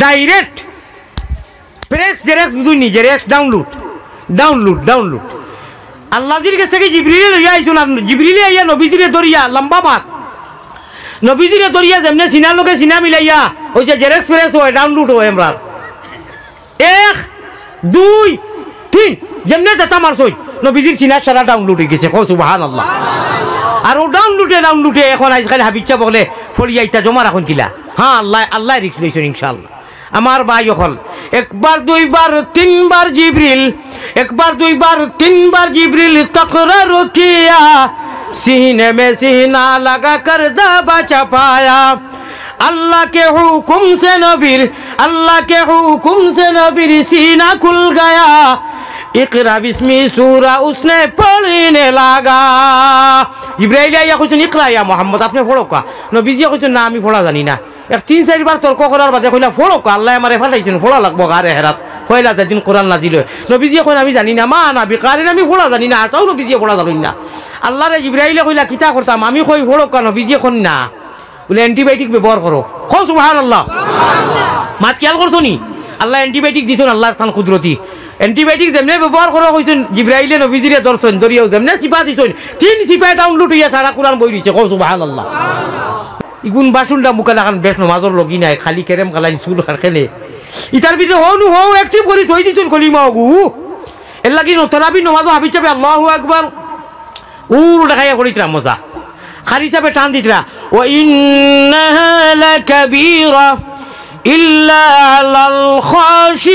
Direct press Xerox দুই Xerox download আল্লাহজির কাছ থেকে জিবরিলে লইয়া আইছুন আর জিবরিলে আইয়া নবীজিরে দরিয়া লম্বা মাত নবীজিরে দরিয়া যেমনে সিনার লোকে সিনা মিলাইয়া ওই যে জেরেক্স প্রেস হয় ডাউনলোড হয় আমরা 1 2 3 যেমনে যেটা মারছই নবীজির সিনার সারা ডাউনলোড হয়ে গেছে সুবহানাল্লাহ। আর ও ডাউনলোডে এখন আজকাল হাবিচ্ছা বলে ফলিয়া ইটা জমা রাখুন কিলা। হ্যাঁ আল্লাহ রিক্স লইছেন ইনশাআল্লাহ। আমার ভাই হল একবার দুইবার তিনবার জিবরিল, একবার দুইবার তিনবার জিবরিল তকরার কিয়া, सीने में सीना लगा कर दबा चपाया। अल्लाह के हुक्म से नबीर, अल्लाह के हुक्म से नबीर सीना खुल गया। इकरा बिस्मी सूरा उसने पढ़ने लगा। जिब्राइल या कुछ इकरा या मोहम्मद आपने पढ़ो का? नबी जी कुछ नाम ही पढ़ा जानी ना। एक 3-4 बार तर्क करार बादे কইলা পড়ো কা আল্লাহ আমারে ফাটাইছেন পড়া লাগবো গারে হেরাত কইলা দিন কোরআন নাজিল হয়। নবীজি কইন আমি জানি না মা না বিকারিন আমি পড়া জানি না আসাও নবীজি পড়া জানি না। আল্লাহ রে জিবরাইলে কইলা কিতা করতাম আমি কই পড়ো কা নবীজি কোন না বলে অ্যান্টিবায়োটিক ব্যবহার করো। কও সুবহানাল্লাহ মাত খেয়াল করছো নি আল্লাহ অ্যান্টিবায়োটিক দিছেন আল্লাহর তান কুদরতি অ্যান্টিবায়োটিক যেমনে ব্যবহার করা কইছেন জিবরাইলে নবীজিরে দর্শন দরিয়াও যেমনে সিফা দিছেন 3 সিফা ডাউনলোড হইয়া সারা কোরআন বই দিছে। কও সুবহানাল্লাহ ইগুন বাসুনটা মুখে লাগান বেশ নমাজর লগি নাই খালি কেরেম খালাই চুল খেলে ইটার ভিতরে হও অ্যাক্টিভ করে থই দিছেন কলিমা গু এর লাগি নতরাবি নমাজও হাবি চাবে আল্লাহু আকবার উর দেখাইয়া করিতরা মজা খালি চাবে টান দিতরা ওয়া ইন্নাহা লাকাবীরা ইল্লা আলাল খাশিঈন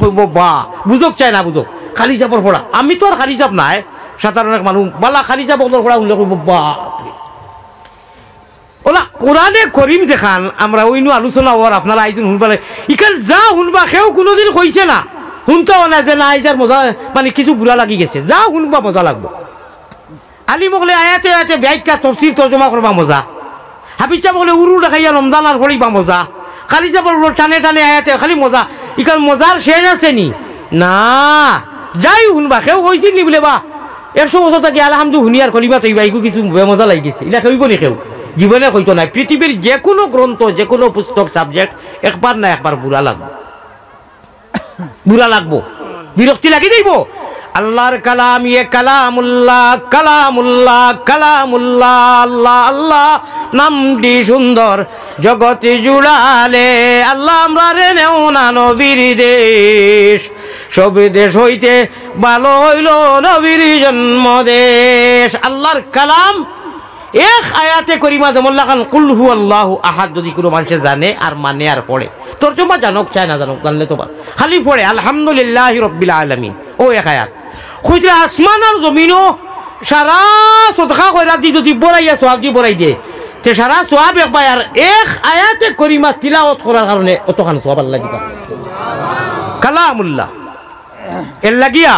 কইব বা বুঝক চাই না বুঝক খালি চাপর পড়া আমি তো আর খালি চাপ নাই সাধারণ এক মানুষ বালা খালি যাব পড়া উল্লেখ করব বাপরে ওলা কোরআনে করিম যেখান আমরা ওইনু আলোচনা হওয়ার আপনারা আইজন শুনবালে ইখান যা শুনবা সেও কোনোদিন কইছে না শুনতেও না যে না আইজার মজা মানে কিছু বুড়া লাগি গেছে যা শুনবা মজা লাগবো আলিম বলে আয়াতে আয়াতে ব্যাখ্যা তফসির তর্জমা করবা মজা হাবিজা বলে উরু দেখাইয়া রমজান আর হরিবা মজা খালি যাব টানে টানে আয়াতে খালি মজা ইখান মজার শেষ আছে নি না যাই শুনবা সেও কইছিল নি বলে বা 100 বছর থেকে আলহামদুলিল্লাহ হুনিয়ার কলিমা তৈবা এগু কিছু মজা লাগি গেছে এটা কইব নি কেউ জীবনে কইতো নাই পৃথিবীর যে কোনো গ্রন্থ যে কোনো পুস্তক সাবজেক্ট একবার না একবার বুড়া লাগবো বিরক্তি লাগি যাইব। আল্লাহর কালাম ইয়ে কালামুল্লাহ কালামুল্লাহ কালামুল্লাহ আল্লাহ আল্লাহ নামটি সুন্দর জগতে জুড়ালে আল্লাহ আমরা রে নেও না নবীর দেশ সব দেশ হইতে ভালো হইল নবীর জন্ম দেশ। আল্লাহর কালাম এক আয়াতে করিমা যেমন খান কুল হু আল্লাহু আহাদ যদি কোনো মানুষে জানে আর মানে আর পড়ে তর্জমা জানক চায় না জানক জানলে তো খালি পড়ে আলহামদুলিল্লাহি রাব্বিল আলামিন ও এক আয়াত কইরা আসমান আর জমিনও সারা সদকা কইরা দি যদি বড়াইয়া সওয়াব দি বড়াই দিয়ে তে সারা সওয়াব একবার আর এক আয়াতে করিমা তিলাওয়াত করার কারণে অতখান সওয়াব আল্লাহ দিবা কালামুল্লাহ এর লাগিয়া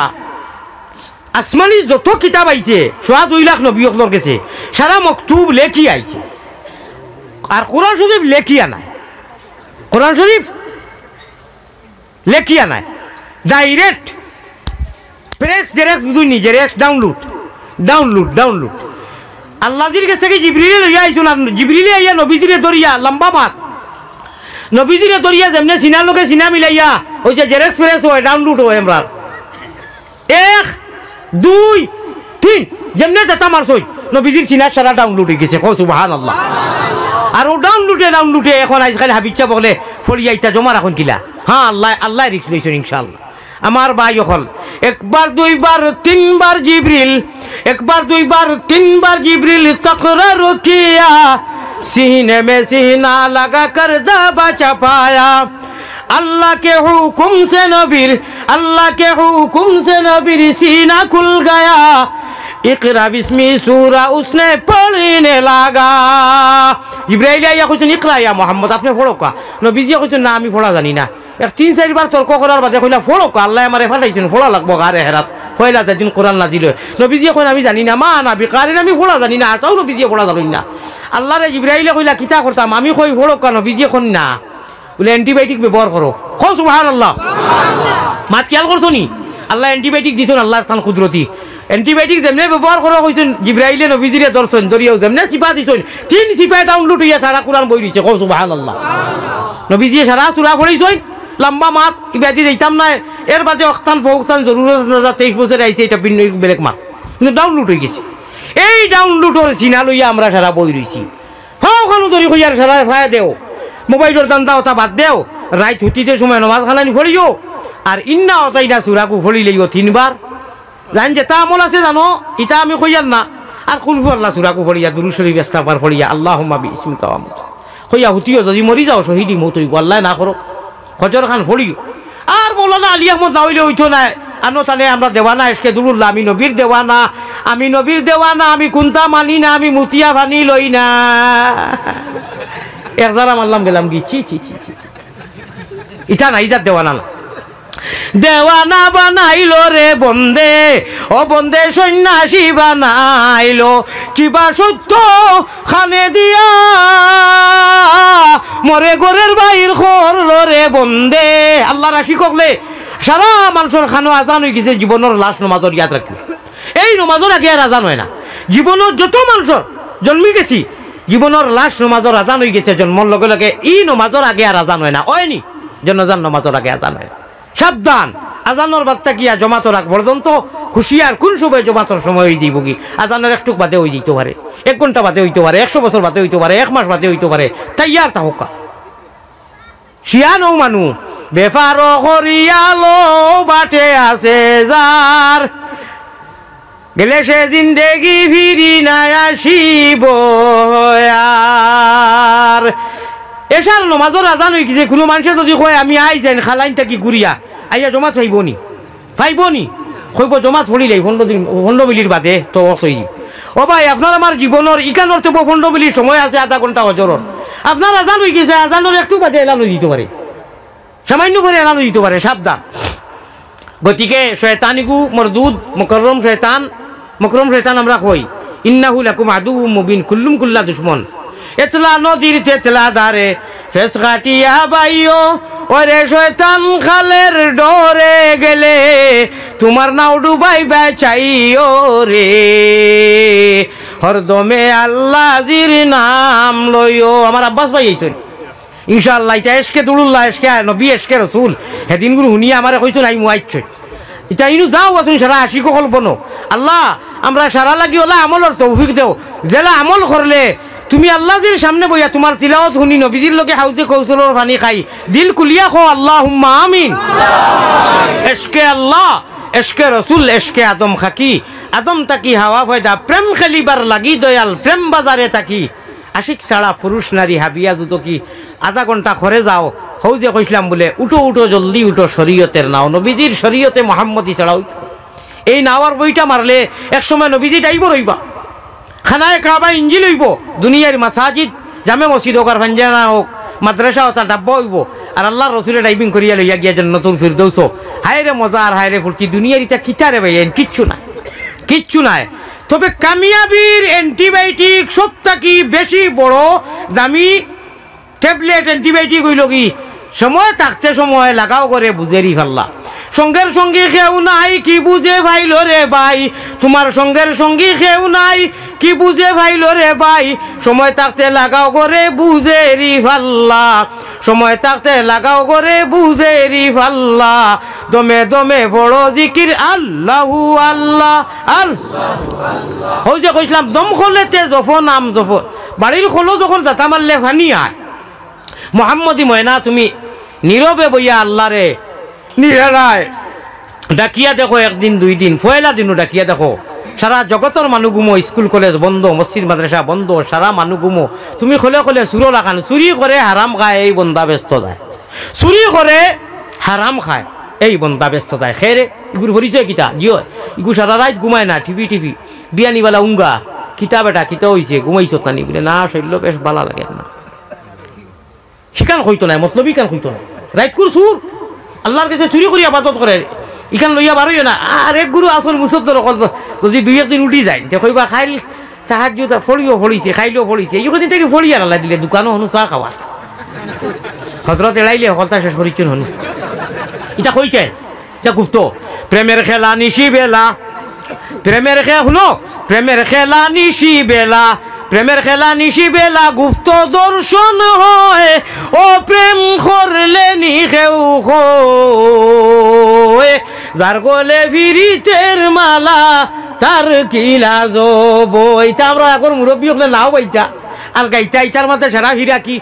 আসমানি যত কিতাব আইছে 2 লাখ নবী হকর গেছে সারা মকতুব লেখি আইছে আর কোরআন শরীফ লেখিয়া নাই কোরআন শরীফ লেখিয়া নাই ডাইরেক্ট প্রেস জেরেক্স দুই জেরেক্স ডাউনলোড আল্লাহজির কাছ থেকে জিবরিলে লইয়া আইছুন আর জিবরিলে আইয়া নবীজিরে দরিয়া লম্বা মাত নবীজিরে দরিয়া যেমনে সিনার লোকে সিনা মিলাইয়া ওই যে জেরেক্স প্রেস হয় ডাউনলোড হয় আমরা 1 2 3 যেমনে যেটা মারছই নবীজির সিনার সারা ডাউনলোড হয়ে গেছে সুবহানাল্লাহ। আর ও ডাউনলোডে এখন আজকাল হাবিচ্ছা বলে ফলিয়া ইটা জমা রাখুন কিলা। হ্যাঁ আল্লাহ রিক্স লইছেন ইনশাআল্লাহ। আমার ভাই হল একবার দুইবার তিনবার জিবরিল, একবার দুইবার তিনবার জিবরিল তকরার কিয়া, सीने में सीना लगा कर दबा चपाया। अल्लाह के हुक्म से नबीर, अल्लाह के हुक्म से नबीर सीना खुल गया। इकरा बिस्मी सूरा उसने पढ़ने लगा। जिब्राइल या कुछ इकरा या मोहम्मद आपने पढ़ो का? नबी जी कुछ नाम ही पढ़ा जानी ना। एक 3-4 बार तर्क करार बादे কইলা পড়ো কা আল্লাহ আমারে ফাটাইছেন পড়া লাগবো গারে হেরাত কইলা দিন কোরআন নাজিল হয়। নবী জি কইন আমি জানি না মা না বিকারিন আমি পড়া জানি না আসাও নবী জি পড়া জানি না। আল্লাহ রে জিব্রাইলে কইলা কিতা করতাম আমি কই পড়ো কা নবী জি কোন না বলে অ্যান্টিবায়োটিক ব্যবহার করো। কও সুবহানাল্লাহ সুবহানাল্লাহ। মাত খেয়াল করছো নি আল্লাহ অ্যান্টিবায়োটিক দিছেন আল্লাহর তান কুদরতি এন্টিবায়োটিক যেমনি ব্যবহার করা হয়েছেন জিব্রাইলে নবীজিরে দর্শন দরিয়াও যেমনি চিপা দিছেন 3 চিপায় ডাউনলোড হইয়া সারা কোরআন বই দিছে কও সুবহানাল্লাহ নবীজিয়ে সারা সূরা পড়াইছেন লম্বা মাত ইবাদি যাইতাম না এর বাদে অক্তান ফৌক্তান জরুরত না 23 বছর আইছে এটা ভিন্ন বেলেগ মাত কিন্তু ডাউনলোড হয়ে গেছে এই ডাউনলোডর সিনা লইয়া আমরা সারা বই রইছি ফাওখানো ধরি কইয়ার সারা ফায়া দেও মোবাইলের দান্দা ওটা বাদ দেও রাত হতিতে সময় নামাজ খানানি পড়িও আর ইন্না অতাইনা সূরাকু পড়ি লইও 3 বার জান যেটা আমল আছে জানো এটা আমি কইয়ার না আর কুলহু আল্লাহ সূরাকু পড়িয়া দুরূদ শরীফ ইস্তিগফার পড়িয়া আল্লাহুম্মা বিইসমিকা ওয়া আমুত কইয়া হতিও যদি মরি যাও শহীদি মত হইব আল্লাহ না করো ফজর খান পড়িও আর মাওলানা আলী আহমদ দাওইলে হইতো না আনো তালে আমরা দেওয়ানা এসকে দুলুল্লাহ আমি নবীর দেওয়ানা আমি কুন্তা মানি না আমি মুতিয়া ভানি লই না একজারা মারলাম গেলাম গিছি ছি ছি ছি ইটা নাই যা দেওয়ানা না দেওয়ানা বানাইলো রে বন্দে ও বন্দে সন্ন্যাসী বানাইলো কিবা সত্য খানে দিয়া মরে গোরের বাইর করলো রে বন্দে আল্লাহ রাশি ককলে সারা মানুষের খানো আজান হয়ে গেছে জীবনের লাশ নমাজর ইয়াদ রাখি এই নমাজর আগে আর আজান হয় না জীবনের যত মানুষের জন্মি গেছি জীবনের লাশ নমাজর আজান হয়ে গেছে জন্মর লগে লগে ই নমাজর আগে আর আজান হয় না হয়নি জনজান নমাজর আগে আজান হয় সাবধান আজানোর বার্তা গিয়া জমাতো রাখ পর্যন্ত খুশিয়ার কোন সময় জমাতর সময় হয়ে যাইব কি আজানের একটুক বাদে হয়ে যেতে পারে 1 ঘন্টা বাদে হইতে পারে 100 বছর বাদে হইতে পারে 1 মাস বাদে হইতে পারে তাইয়ার তাহকা শিয়ানো মানু বেফার করিয়ালো বাটে আছে যার গেলে সে জিন্দেগি ফিরি না আসিব আর এসার নমাজর আজান হয়ে গেছে কোনো মানুষে যদি কয় আমি আই যাই খালাইন থাকি ঘুরিয়া আইয়া জমাত পাইবনি কইব জমাত পড়িলেই 15 মিনিট বাদে তো অর্থই ও ভাই আপনার আমার জীবনের ইকানোর তো 15 মিনিট সময় আছে আধা ঘন্টা হজরর আপনার আজান হয়ে গেছে আজানোর একটু বাদে এলানো দিতে পারে সামান্য করে এলানো দিতে পারে সাবধান গতিকে শয়তানিগু মরদুদ মুকররম শয়তান আমরা কই ইন্নাহু লাকুম আদুউম মুবিন কুল্লুম কুল্লা দুশমন এতলা নদীর তেতলা ধারে ফেস কাটিয়া বাইও ওরে শয়তান খালের ডরে গেলে তোমার নাও ডুবাই চাইও রে হরদমে আল্লাহর নাম লইও আমার আব্বাস ভাই আইছেন ইনশাআল্লাহ এটা এসকে দুলুল্লাহ এসকে নবী এসকে রাসূল হেদিনগুলো হুনিয়া আমারে কইছেন আই মুআইচ্ছই এটা ইনু যাও আছেন সারা আশিক কল্পনো আল্লাহ আমরা সারা লাগি ওলা আমলের তৌফিক দেও জেলা আমল করলে তুমি আল্লাহর সামনে বইয়া তোমার তিলাওয়াত শুনি নবীজির লগে হাউজে কৌশলের পানি খাই দিল কুলিয়া খো আল্লাহুম্মা আমিন এশকে আল্লাহ এশকে রাসূল এশকে আদম খাকি আদম তাকি হাওয়া ফয়দা প্রেম খেলিবার লাগি দয়াল প্রেম বাজারে তাকি আশিক ছাড়া পুরুষ নারী হাবিয়া যুত কি আধা ঘন্টা ঘরে যাও হৌজে কইছিলাম বলে উঠো জলদি উঠো শরীয়তের নাও নবীজির শরীয়তে মুহাম্মদী ছাড়া এই নাওয়ার বইটা মারলে একসময় নবীজি ডাইব রইবা খানায় কাবা ইঞ্জিল হইব দুনিয়ার মাসাজিদ জামে মসজিদ হোক আর ভাঞ্জানা হোক মাদ্রাসা হোক ডাব্বা হইব আর আল্লাহর রসুলের ডাইভিং করিয়া লইয়া গিয়া জান্নাতুল ফিরদৌস হায় রে মজা আর হায় রে ফুর্তি দুনিয়ার এটা কিটারে ভাই কিচ্ছু নাই তবে কামিয়াবির অ্যান্টিবায়োটিক সব থাকি বেশি বড় দামি ট্যাবলেট অ্যান্টিবায়োটিক হইল কি সময় থাকতে সময় লাগাও করে বুঝেরি ফেললা সঙ্গের সঙ্গী কেউ নাই কি বুঝে ভাইল রে ভাই তোমার সঙ্গের সঙ্গী কেউ নাই কি বুঝে ভাইল রে ভাই সময় থাকতে লাগাও করে বুঝেরি ফাল্লা সময় থাকতে লাগাও করে বুঝেরি ফাল্লা দমে দমে বড় জিকির আল্লাহু আল্লাহ আল্লাহ ওই যে কইছিলাম দম খোলেতে জফ নাম জফ বাড়ির খোলো যখন জাতা মারলে ফানি আয় মোহাম্মদী ময়না তুমি নীরবে বইয়া আল্লাহরে নিরালায় ডাকিয়া দেখো একদিন 2 দিন পয়লা দিনও ডাকিয়া দেখো সারা জগতের মানুষ গুমো স্কুল কলেজ বন্ধ মসজিদ মাদ্রাসা বন্ধ সারা মানুষ গুমো তুমি খোলে সুরো লাগান চুরি করে হারাম খায় এই বন্দা ব্যস্ত যায় চুরি করে হারাম খায় এই বন্দা ব্যস্ত যায় খেরে ইগুর পরিচয় কিতা জিও ইগু সারা রাত ঘুমায় না টিভি বিয়ানিবালা উঙ্গা কিতা বেটা কিতা হয়েছে ঘুমাইছ তানি বলে না শৈল্য বেশ ভালো লাগে না শিকান হইতো না মতলবী কান হইতো না রাইট কুর সুর আল্লাহর কাছে চুরি করি আবাদত করে ইখান লইয়া বারোই না আর এক গুরু আসল মুসদ্দর যদি 2-1 দিন উঠি যায় কইবা খাইল তাহাজ্জুদ ফড়িও ফড়িছে খাইলেও ফড়িছে এইখান থেকে ফড়ি আর আল্লাহ দিলে দোকানও হনু চা খাওয়া হজরত এড়াইলে হলতা শেষ করিচ্ছেন হনু এটা কইতে এটা গুপ্ত প্রেমের খেলা নিশি বেলা প্রেমের খেলা শুনো, প্রেমের খেলা নিশি বেলা, প্রেমের খেলা নিশি বেলা গুপ্ত দর্শন হয়, ও প্রেম করলে নি কেউ হয়, যার গলে ফিরিতের মালা তার কিলা যাব। এটা আমরা এখন মুরব্বী হলে নাও গাইতা, আর গাইতা ইটার মধ্যে সেরা ফিরা কি